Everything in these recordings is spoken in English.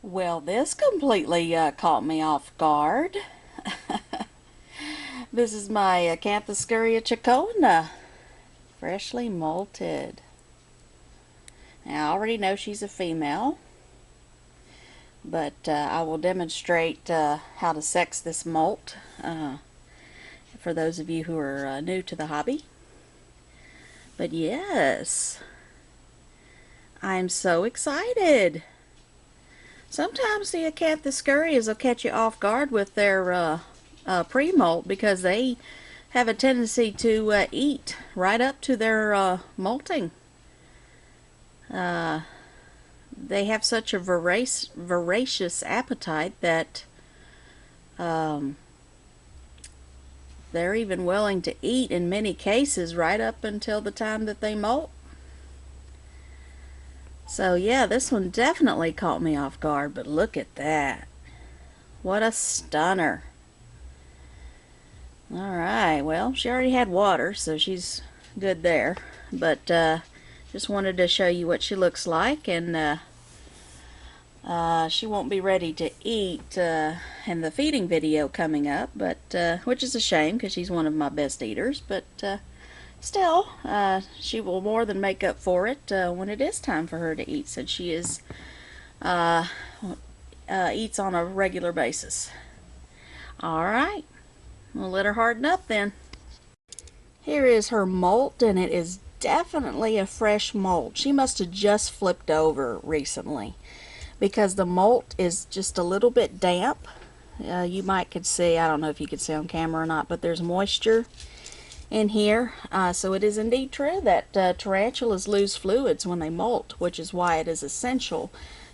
Well, this completely caught me off guard. This is my Acanthoscurria chacona, freshly molted. Now, I already know she's a female, but I will demonstrate how to sex this molt for those of you who are new to the hobby. But yes, I'm so excited. Sometimes the Acanthoscurrias will catch you off guard with their pre-molt because they have a tendency to eat right up to their molting. Uh, they have such a voracious appetite that um, they're even willing to eat in many cases right up until the time that they molt. So yeah, this one definitely caught me off guard, but look at that. What a stunner. Alright, well, she already had water, so she's good there. But just wanted to show you what she looks like, and she won't be ready to eat in the feeding video coming up, but which is a shame because she's one of my best eaters. But still, she will more than make up for it when it is time for her to eat, since she is eats on a regular basis. Alright, we'll let her harden up then. Here is her molt, and it is definitely a fresh molt. She must have just flipped over recently because the molt is just a little bit damp. You might could see, I don't know if you could see on camera or not, but there's moisture in here. So it is indeed true that tarantulas lose fluids when they molt, which is why it is essential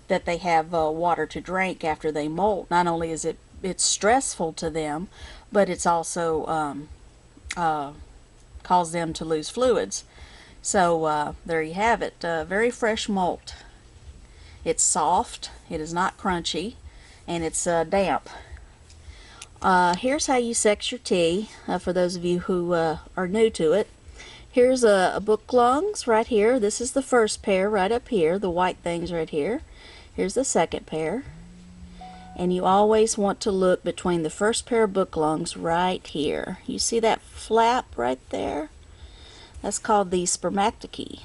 that they have water to drink after they molt. Not only is it's stressful to them, but it's also cause them to lose fluids. So there you have it. Very fresh molt. It's soft, it is not crunchy, and it's damp. Here's how you sex your tea, for those of you who are new to it. Here's a book lungs right here. This is the first pair right up here, the white things right here. Here's the second pair. And you always want to look between the first pair of book lungs right here. You see that flap right there? That's called the spermactochy.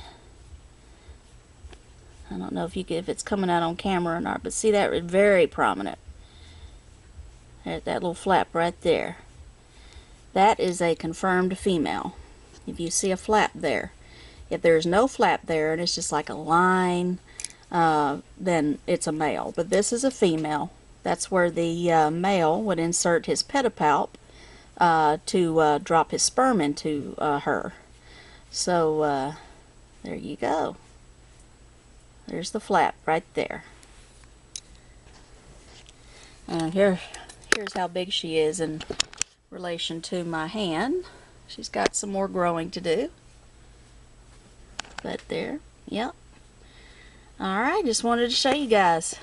I don't know if it's coming out on camera or not, but see that? Very prominent. That little flap right there. That is a confirmed female. If you see a flap there. If there's no flap there and it's just like a line, then it's a male. But this is a female. That's where the male would insert his pedipalp to drop his sperm into her. So there you go. There's the flap right there. Here's how big she is in relation to my hand. She's got some more growing to do. But there, yep. Alright, just wanted to show you guys.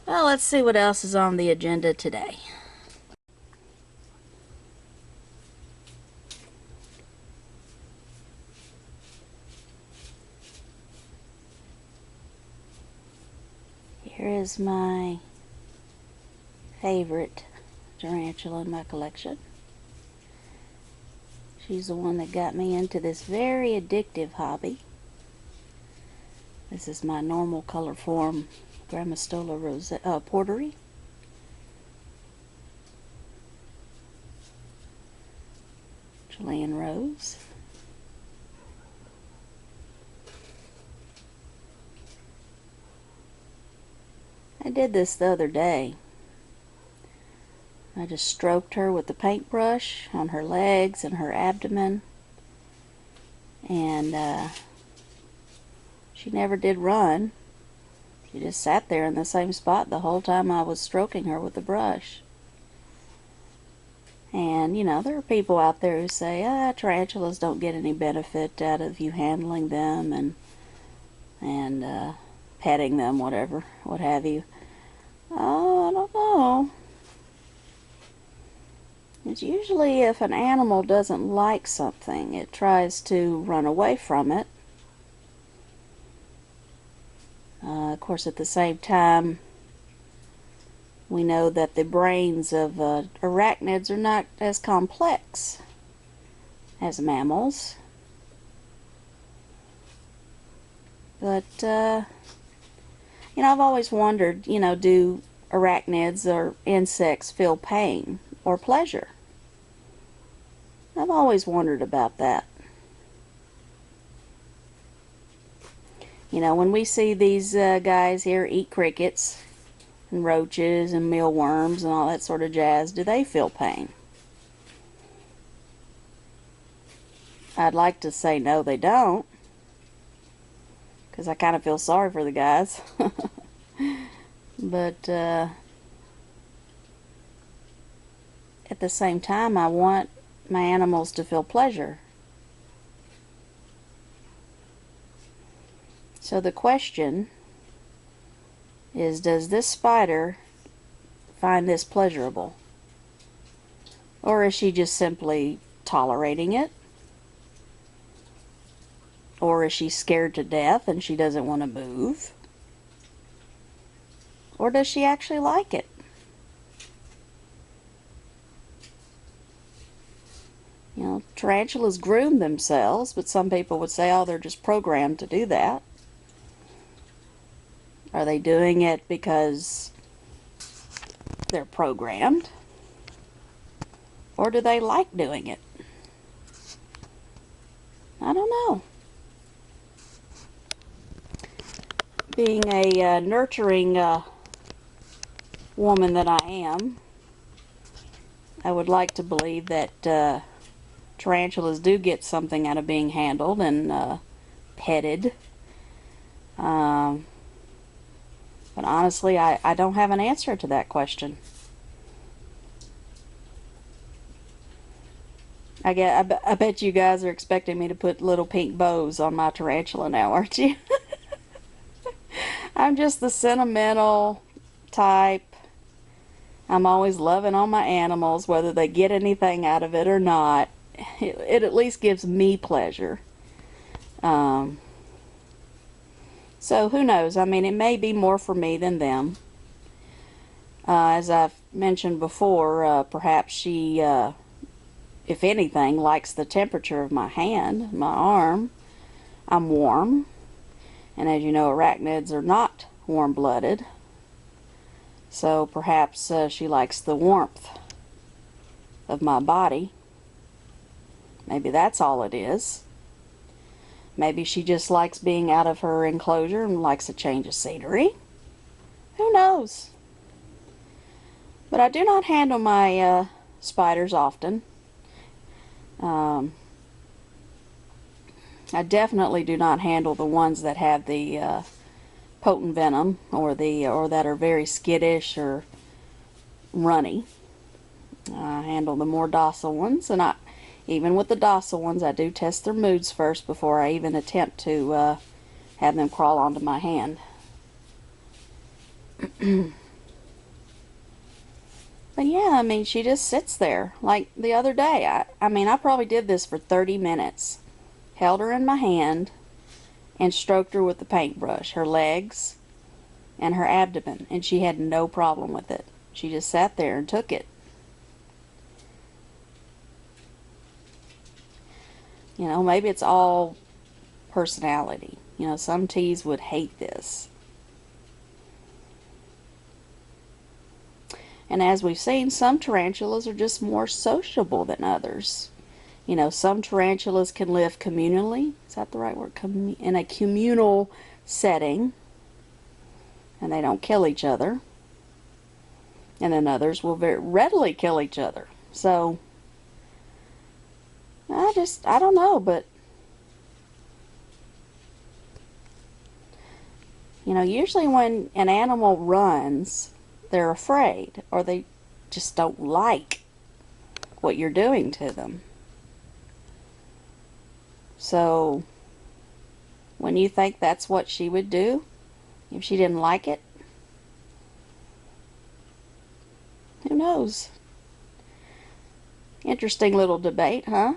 Well, let's see what else is on the agenda today. Here is my favorite tarantula in my collection. She's the one that got me into this very addictive hobby. This is my normal color form Grammostola porteri. Chilean rose. I did this the other day. I just stroked her with the paintbrush on her legs and her abdomen, and she never did run. She just sat there in the same spot the whole time I was stroking her with the brush. And you know, there are people out there who say, tarantulas don't get any benefit out of you handling them and petting them, whatever, what have you. Oh, I don't know. It's usually if an animal doesn't like something, it tries to run away from it. Of course, at the same time, We know that the brains of arachnids are not as complex as mammals. But, I've always wondered, do arachnids or insects feel pain or pleasure? I've always wondered about that. When we see these guys here eat crickets and roaches and mealworms and all that sort of jazz, do they feel pain? I'd like to say no, they don't, because I kind of feel sorry for the guys. But at the same time, I want my animals to feel pleasure. So the question is, does this spider find this pleasurable? Or is she just simply tolerating it? Or is she scared to death and she doesn't want to move? Or does she actually like it? Tarantulas groom themselves, but some people would say, oh, they're just programmed to do that. Are they doing it because they're programmed? Or do they like doing it? I don't know. Being a nurturing woman that I am, I would like to believe that tarantulas do get something out of being handled and petted. But honestly, I don't have an answer to that question. I bet you guys are expecting me to put little pink bows on my tarantula now, aren't you? I'm just the sentimental type. I'm always loving on my animals, whether they get anything out of it or not. It at least gives me pleasure. So who knows? I mean, it may be more for me than them. As I've mentioned before, perhaps she, if anything, likes the temperature of my hand, my arm. I'm warm. And as you know, arachnids are not warm-blooded. So perhaps she likes the warmth of my body. Maybe that's all it is. Maybe she just likes being out of her enclosure and likes a change of scenery. Who knows? But I do not handle my spiders often. I definitely do not handle the ones that have the potent venom or that are very skittish or runny. I handle the more docile ones, and even with the docile ones, I do test their moods first before I even attempt to have them crawl onto my hand. But yeah, I mean, she just sits there. Like the other day, I probably did this for 30 minutes. Held her in my hand and stroked her with the paintbrush, her legs and her abdomen, and she had no problem with it. She just sat there and took it. Maybe it's all personality. Some teas would hate this. And as we've seen, some tarantulas are just more sociable than others. Some tarantulas can live communally. Is that the right word? In a communal setting. And they don't kill each other. And then others will very readily kill each other. So, I don't know, but usually when an animal runs, they're afraid, or they just don't like what you're doing to them. So, when you think that's what she would do, if she didn't like it, who knows? Interesting little debate, huh?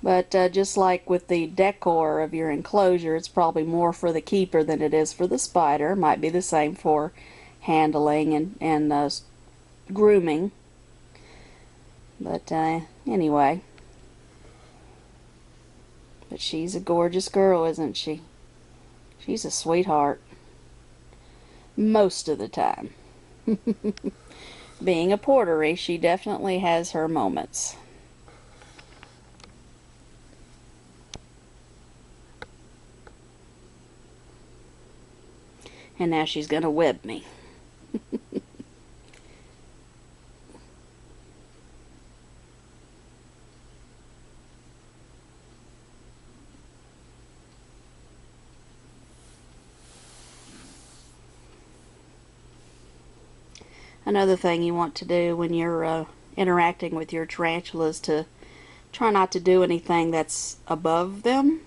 But just like with the decor of your enclosure, it's probably more for the keeper than it is for the spider. Might be the same for handling and grooming. But anyway. But she's a gorgeous girl, isn't she? She's a sweetheart. Most of the time. Being a portery, she definitely has her moments. And now she's gonna web me. Another thing you want to do when you're interacting with your tarantulas, to try not to do anything that's above them.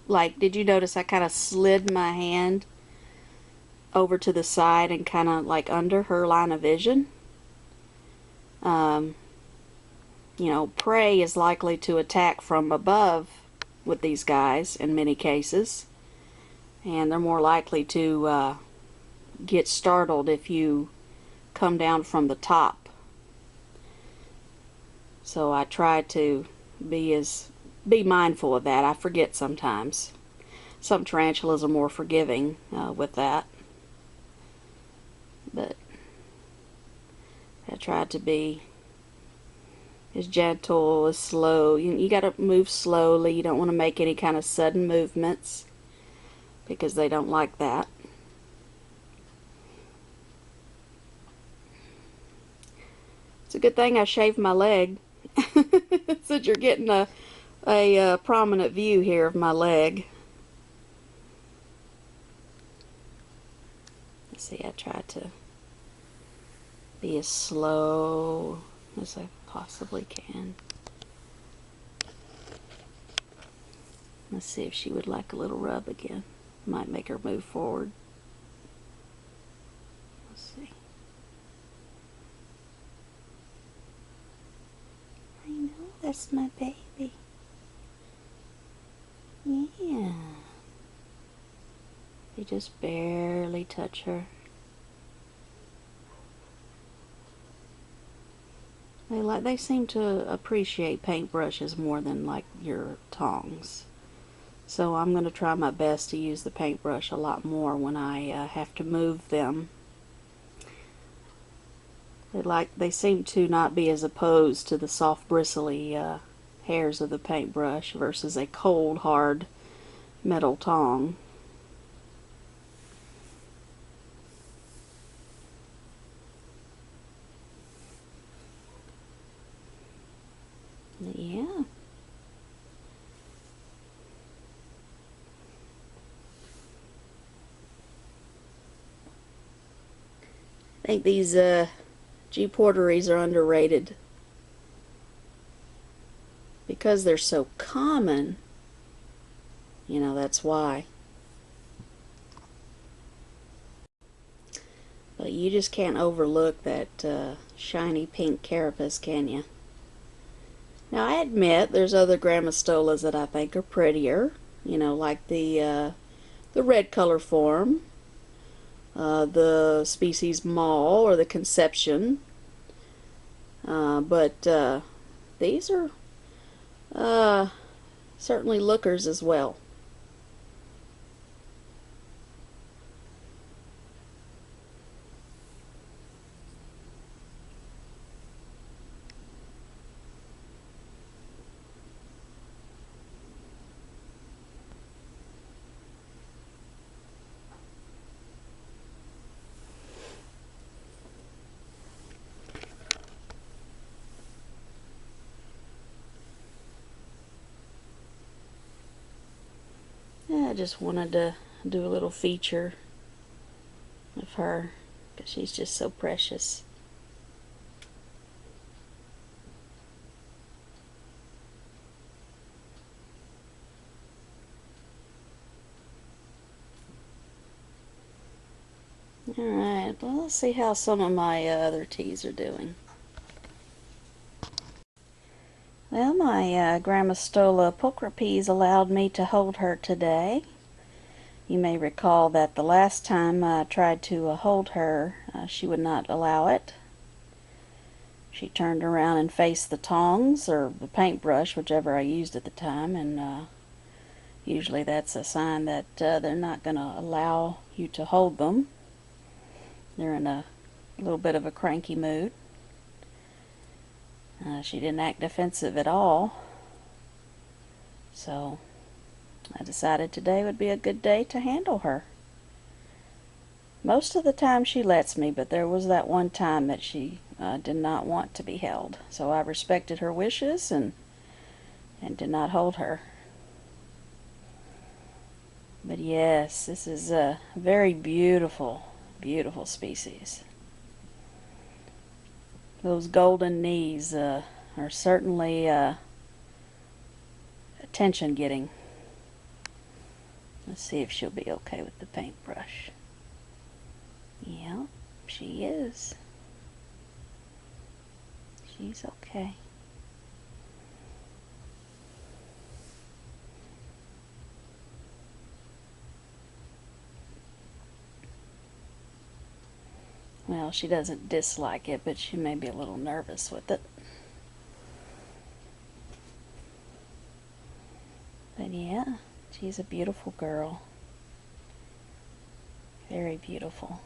Like, did you notice I kind of slid my hand over to the side and kind of like under her line of vision? You know, prey is likely to attack from above with these guys in many cases, and they're more likely to get startled if you come down from the top. So I try to be mindful of that. I forget sometimes. Some tarantulas are more forgiving with that, but I try to be as gentle, as slow. You got to move slowly. You don't want to make any kind of sudden movements because they don't like that. It's a good thing I shaved my leg. Since you're getting a prominent view here of my leg. Let's see, I try to be as slow as I possibly can. Let's see if she would like a little rub again. Might make her move forward. Let's see. I know that's my baby. Yeah. They just barely touch her. They seem to appreciate paintbrushes more than like your tongs. So I'm going to try my best to use the paintbrush a lot more when I have to move them. They seem to not be as opposed to the soft bristly hairs of the paintbrush versus a cold hard metal tong. Yeah. I think these G porteries are underrated because they're so common. You know, that's why. But you just can't overlook that shiny pink carapace, can you? Now I admit there's other grammostolas that I think are prettier. You know, like the red color form, the species mall or the conception. But these are certainly lookers as well. I just wanted to do a little feature of her because she's just so precious. Alright, well, let's see how some of my other teas are doing. Well, my Grammostola pulchripes allowed me to hold her today. You may recall that the last time I tried to hold her, she would not allow it. She turned around and faced the tongs, or the paintbrush, whichever I used at the time, and usually that's a sign that they're not going to allow you to hold them. They're in a little bit of a cranky mood. She didn't act defensive at all, so I decided today would be a good day to handle her. Most of the time she lets me, but there was that one time that she did not want to be held, so I respected her wishes and did not hold her. But yes, this is a very beautiful, beautiful species. Those golden knees are certainly attention getting. Let's see if she'll be okay with the paintbrush. Yeah, she is. She's okay. Well, she doesn't dislike it, but she may be a little nervous with it. But yeah, she's a beautiful girl. Very beautiful.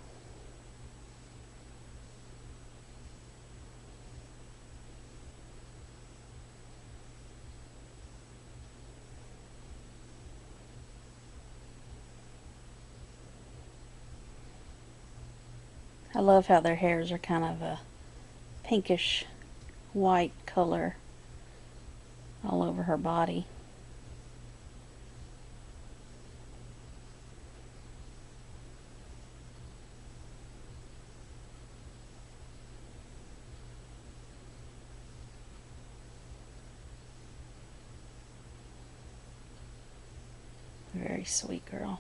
I love how their hairs are kind of a pinkish white color all over her body. Very sweet girl.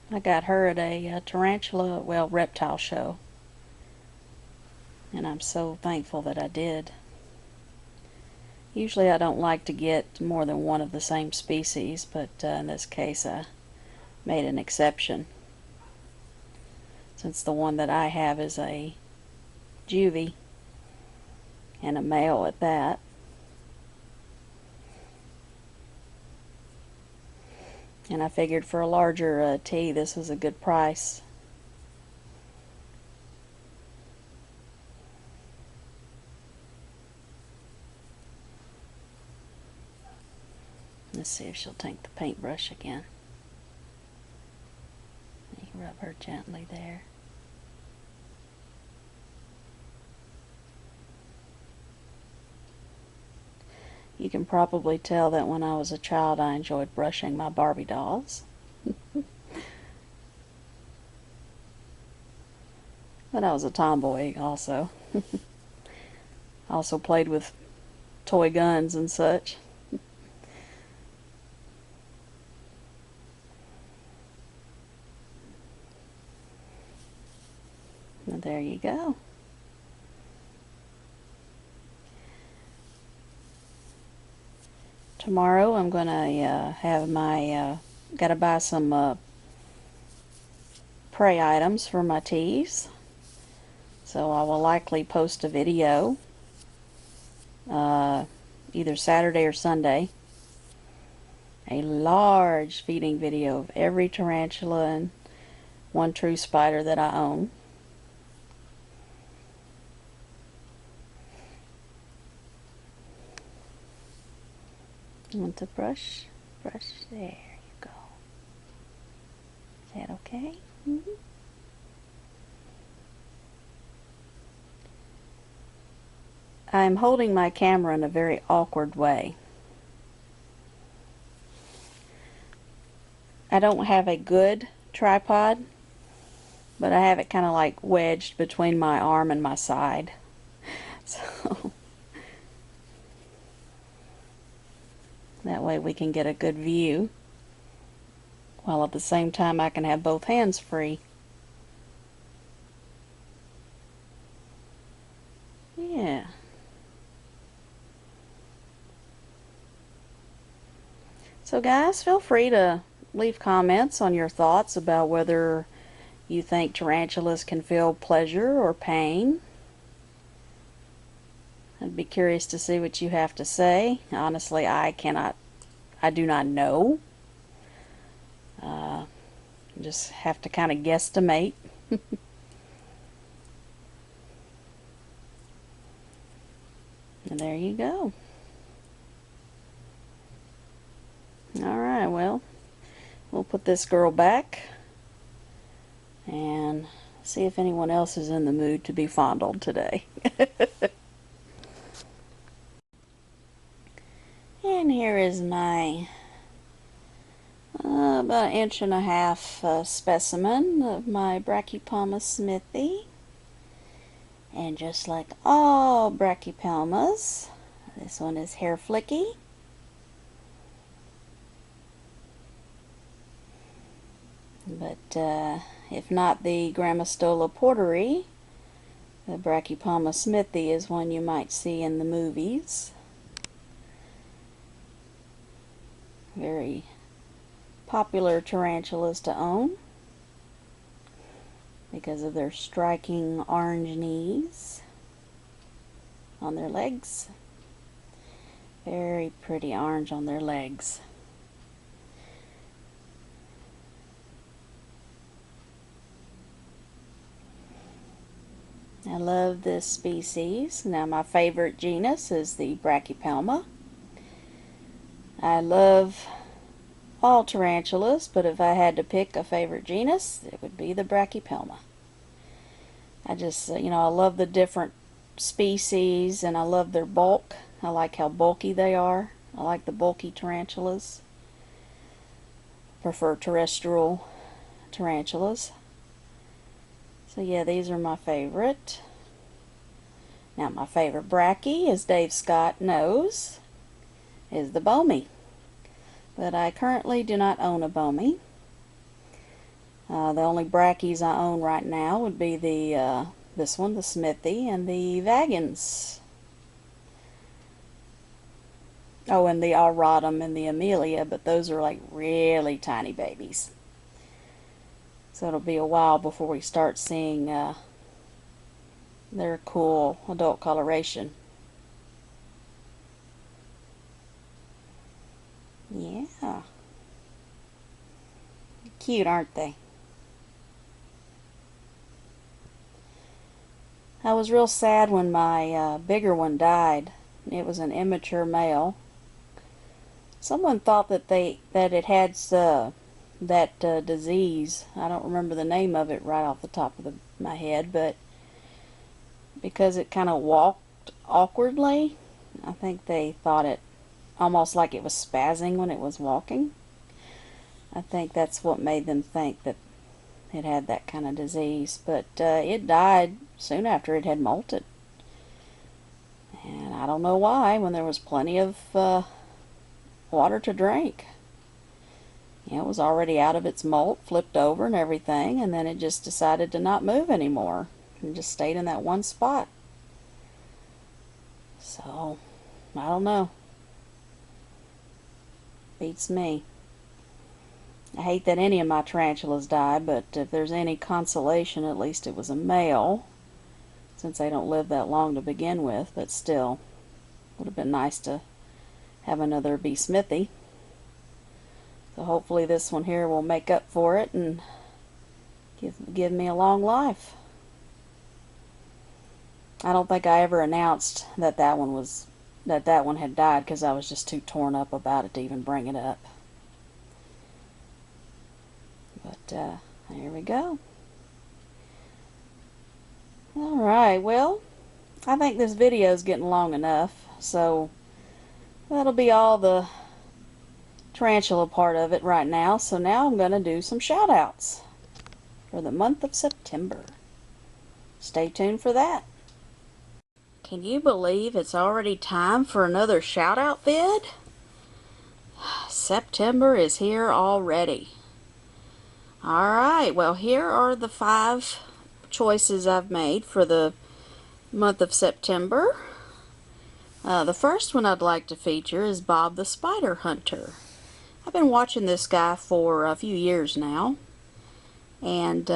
I got her at a tarantula, well, reptile show, and I'm so thankful that I did. Usually I don't like to get more than one of the same species, but in this case I made an exception, since the one that I have is a juvie, and a male at that. And I figured for a larger tea this was a good price. Let's see if she'll take the paintbrush again. You can rub her gently there. You can probably tell that when I was a child I enjoyed brushing my Barbie dolls. But I was a tomboy also. Also played with toy guns and such. And there you go. Tomorrow I'm going to have my, got to buy some prey items for my teas. So I will likely post a video either Saturday or Sunday. A large feeding video of every tarantula and one true spider that I own. You want the brush? Brush, there you go. Is that okay? Mm-hmm. I'm holding my camera in a very awkward way. I don't have a good tripod, but I have it kind of like wedged between my arm and my side. So that way we can get a good view, while at the same time I can have both hands free. So guys, feel free to leave comments on your thoughts about whether you think tarantulas can feel pleasure or pain. I'd be curious to see what you have to say. Honestly, I do not know. Just have to kind of guesstimate. And there you go. Alright, well, we'll put this girl back and see if anyone else is in the mood to be fondled today. And here is my about 1.5 inch specimen of my Brachypelma smithi. And just like all Brachypelmas, this one is hair flicky. But if not the Grammostola porteri, the Brachypelma smithi is one you might see in the movies. Very popular tarantulas to own because of their striking orange knees on their legs. Very pretty orange on their legs. I love this species. Now my favorite genus is the Brachypelma. I love all tarantulas, but if I had to pick a favorite genus, it would be the Brachypelma. I just, I love the different species, and I love their bulk. I like how bulky they are. I like the bulky tarantulas. Prefer terrestrial tarantulas. So yeah, these are my favorite. Now my favorite brachy, as Dave Scott knows, is the Bomy. But I currently do not own a Bomy. The only brachy's I own right now would be the this one, the Smithy, and the Vagans. Oh, and the Auratum and the Amelia, but those are like really tiny babies. So it'll be a while before we start seeing their cool adult coloration. Yeah. Cute, aren't they? I was real sad when my bigger one died. It was an immature male. Someone thought that it had that disease. I don't remember the name of it right off the top of my head, but because it kind of walked awkwardly, I think they thought it almost like it was spazzing when it was walking. I think that's what made them think that it had that kind of disease, but it died soon after it had molted. And I don't know why, when there was plenty of water to drink. It was already out of its molt, flipped over and everything, and then it just decided to not move anymore and just stayed in that one spot. So, I don't know. Beats me. I hate that any of my tarantulas die, but if there's any consolation, at least it was a male, since they don't live that long to begin with, but still, would have been nice to have another B. Smithy. So hopefully this one here will make up for it and give me a long life. I don't think I ever announced that that one had died, because I was just too torn up about it to even bring it up. But here we go. Alright, well, I think this video is getting long enough, so that'll be all the tarantula part of it right now. So now I'm going to do some shout-outs for the month of September. Stay tuned for that. Can you believe it's already time for another shout-out vid? September is here already. Alright, well, here are the 5 choices I've made for the month of September. The first one I'd like to feature is Bob the Spider Hunter. I've been watching this guy for a few years now, and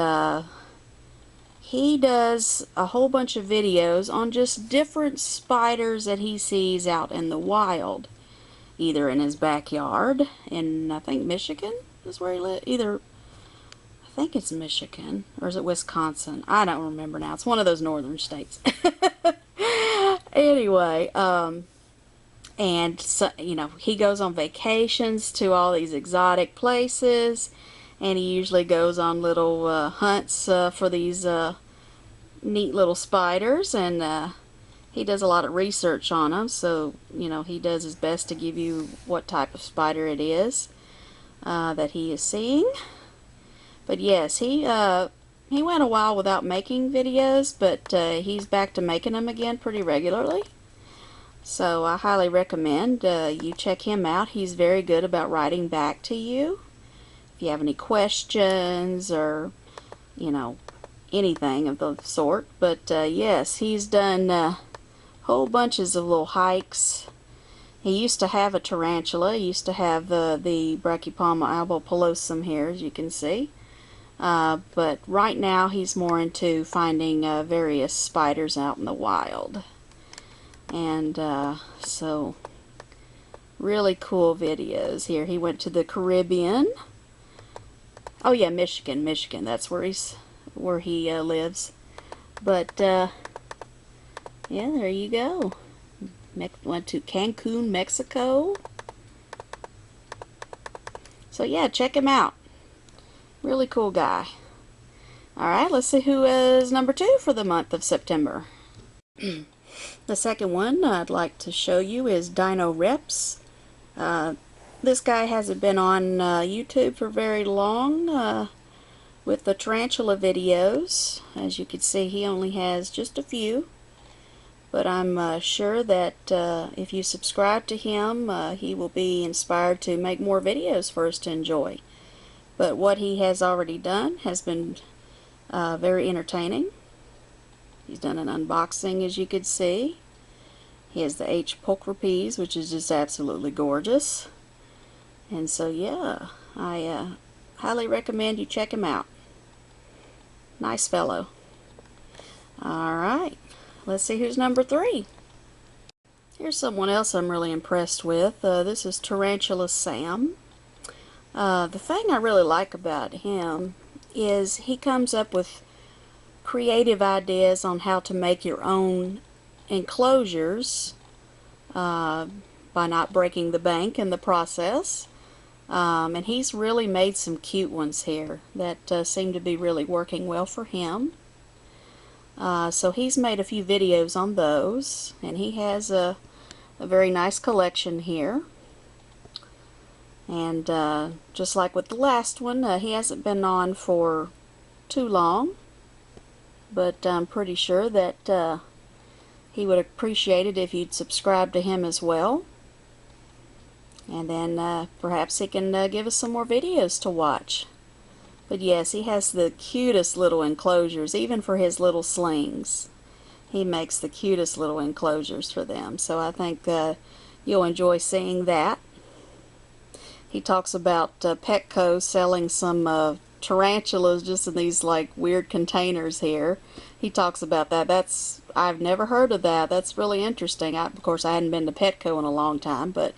he does a whole bunch of videos on just different spiders that he sees out in the wild, either in his backyard in, I think, Michigan is where he lives. I think it's Michigan, or is it Wisconsin? I don't remember now. It's one of those northern states. Anyway, and so, you know, he goes on vacations to all these exotic places, and he usually goes on little hunts for these neat little spiders, and he does a lot of research on them, so, you know, he does his best to give you what type of spider it is that he is seeing. But yes, he went a while without making videos, but he's back to making them again pretty regularly. So I highly recommend you check him out. He's very good about writing back to you if you have any questions or, you know, anything of the sort. But yes, he's done whole bunches of little hikes. He used to have a tarantula. He used to have the Brachypalma albopilosum here, as you can see. But right now he's more into finding various spiders out in the wild. And so really cool videos here. He went to the Caribbean. Oh yeah, Michigan. That's where he lives. But yeah, there you go. Went to Cancun, Mexico. So yeah, check him out. Really cool guy. Alright, let's see who is number 2 for the month of September. The second one I'd like to show you is Dino Reps. This guy hasn't been on YouTube for very long with the tarantula videos. As you can see, he only has just a few. But I'm sure that if you subscribe to him, he will be inspired to make more videos for us to enjoy. But what he has already done has been very entertaining. He's done an unboxing, as you could see. He has the H. pulchripes, which is just absolutely gorgeous. And so, yeah, I highly recommend you check him out. Nice fellow. Alright, let's see who's number 3. Here's someone else I'm really impressed with. This is Tarantula Sam. The thing I really like about him is he comes up with creative ideas on how to make your own enclosures by not breaking the bank in the process. And he's really made some cute ones here that seem to be really working well for him. So he's made a few videos on those, and he has a very nice collection here. And just like with the last one, he hasn't been on for too long, but I'm pretty sure that he would appreciate it if you'd subscribe to him as well. And then perhaps he can give us some more videos to watch. But yes, he has the cutest little enclosures, even for his little slings. He makes the cutest little enclosures for them. So I think you'll enjoy seeing that. He talks about Petco selling some tarantulas just in these like weird containers here. He talks about that. I've never heard of that. That's really interesting. Of course, I hadn't been to Petco in a long time, but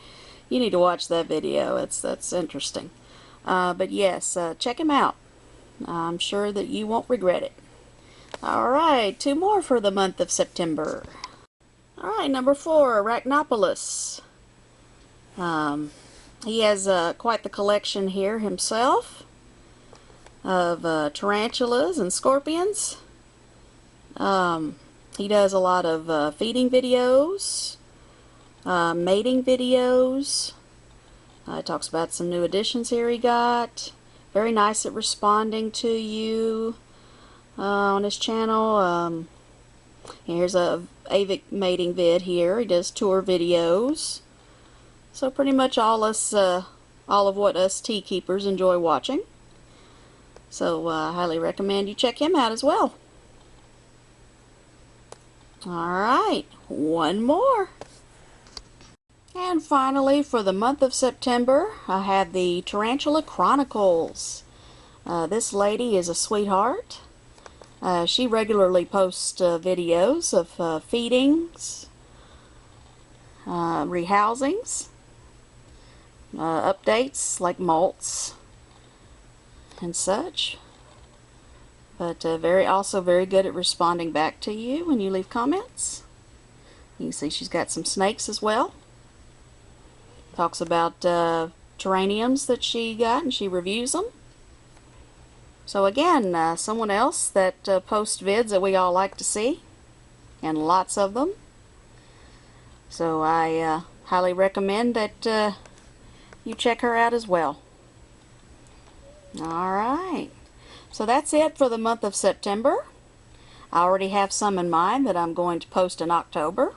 you need to watch that video. That's interesting. But yes, check him out. I'm sure that you won't regret it. Alright, 2 more for the month of September. Alright, number 4, Arachnopolis. He has quite the collection here himself of tarantulas and scorpions. He does a lot of feeding videos, mating videos. He talks about some new additions here he got. Very nice at responding to you on his channel. Here's a avic mating vid here. He does tour videos. So pretty much all of what us tea keepers enjoy watching. So I highly recommend you check him out as well. Alright, one more. And finally, for the month of September, I have the Tarantula Chronicles. This lady is a sweetheart. She regularly posts videos of feedings, rehousings, updates like molts and such. But also very good at responding back to you when you leave comments. You can see she's got some snakes as well. Talks about terrariums that she got and she reviews them. So again, someone else that posts vids that we all like to see, and lots of them. So I highly recommend that you check her out as well. Alright, so that's it for the month of September. I already have some in mind that I'm going to post in October.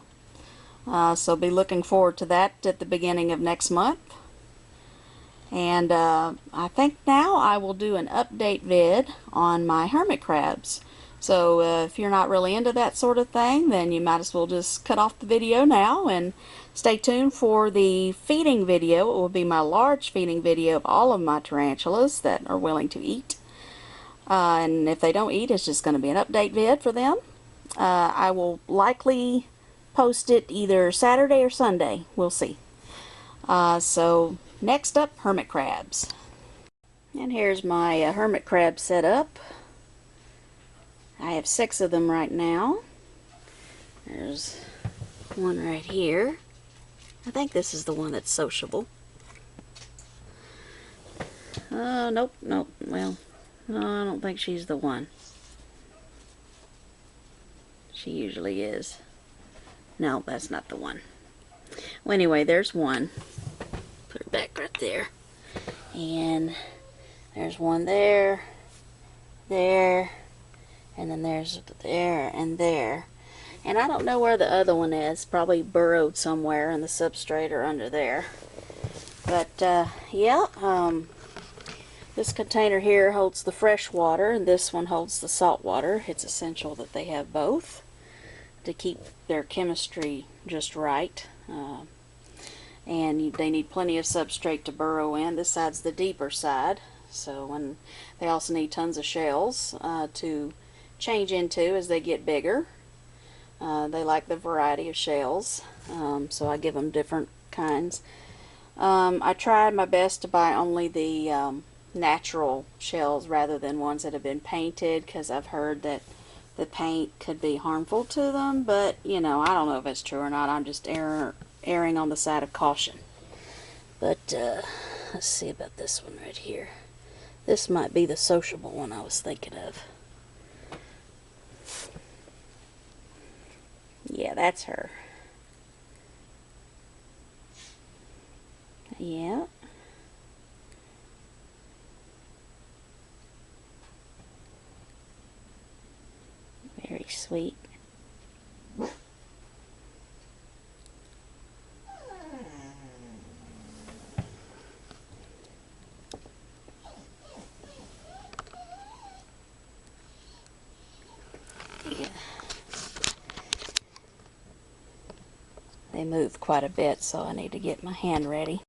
So be looking forward to that at the beginning of next month. And I think now I will do an update vid on my hermit crabs. So if you're not really into that sort of thing, then you might as well just cut off the video now and stay tuned for the feeding video. It will be my large feeding video of all of my tarantulas that are willing to eat. And if they don't eat, it's just going to be an update vid for them. I will likely post it either Saturday or Sunday. We'll see. So next up, hermit crabs. And here's my hermit crab setup. I have 6 of them right now. There's one right here. I think this is the one that's sociable. Nope. Well, no, I don't think she's the one. She usually is. No, that's not the one. Well, anyway, there's one. Put her back right there. And there's one there, there, and then there's there and there. And I don't know where the other one is. Probably burrowed somewhere in the substrate or under there. But, yeah, this container here holds the fresh water, and this one holds the salt water. It's essential that they have both to keep their chemistry just right. And they need plenty of substrate to burrow in. This side's the deeper side, so when they also need tons of shells to change into as they get bigger. They like the variety of shells, so I give them different kinds. I tried my best to buy only the natural shells rather than ones that have been painted, because I've heard that the paint could be harmful to them, but you know, I don't know if it's true or not. I'm just erring on the side of caution. But let's see about this one right here. This might be the sociable one I was thinking of. Yeah, that's her. Yeah. Very sweet. Yeah. They move quite a bit, so I need to get my hand ready.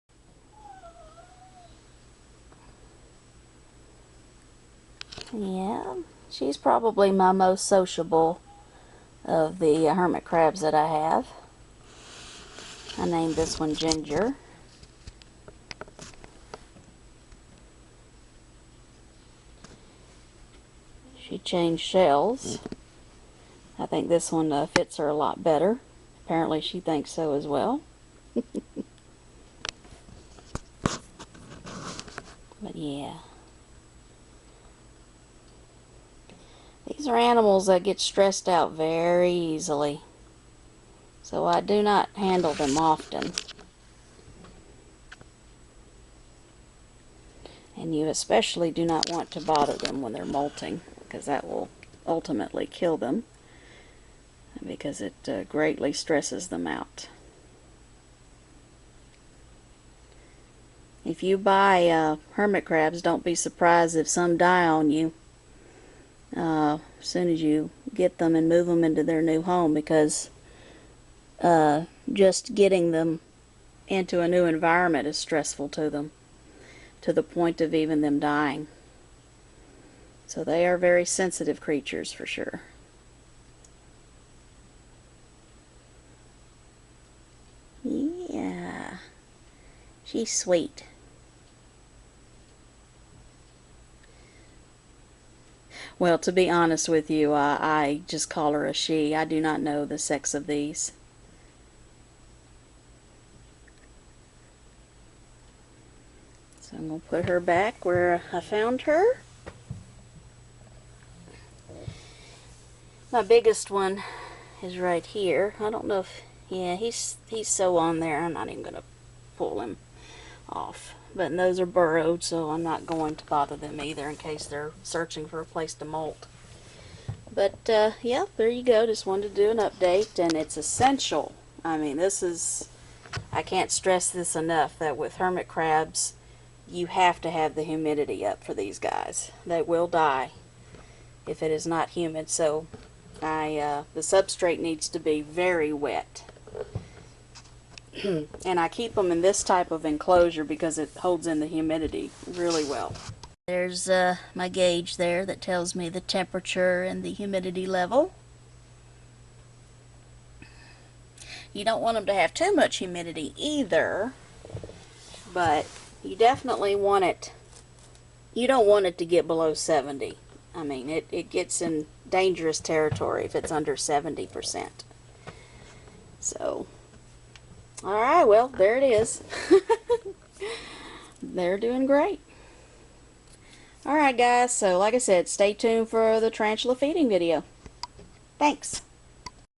Yeah, she's probably my most sociable of the hermit crabs that I have. I named this one Ginger. She changed shells. I think this one fits her a lot better. Apparently she thinks so as well. But yeah. These are animals that get stressed out very easily. So I do not handle them often. And you especially do not want to bother them when they're molting, because that will ultimately kill them, because it greatly stresses them out. If you buy hermit crabs, don't be surprised if some die on you as soon as you get them and move them into their new home, because just getting them into a new environment is stressful to them, to the point of even them dying. So they are very sensitive creatures for sure. Yeah, she's sweet. Well, to be honest with you, I just call her a she. I do not know the sex of these. So I'm going to put her back where I found her. My biggest one is right here. I don't know if, yeah, he's so on there, I'm not even going to pull him off. But those are burrowed, so I'm not going to bother them either in case they're searching for a place to molt. But yeah, there you go. Just wanted to do an update, and it's essential. I mean, this is, I can't stress this enough, that with hermit crabs, you have to have the humidity up for these guys. They will die if it is not humid. So the substrate needs to be very wet. And I keep them in this type of enclosure because it holds in the humidity really well. There's my gauge there that tells me the temperature and the humidity level. You don't want them to have too much humidity either, but you definitely want it, you don't want it to get below 70. I mean, it gets in dangerous territory if it's under 70%. So, alright, well, there it is. They're doing great. Alright guys, so like I said, stay tuned for the tarantula feeding video. Thanks.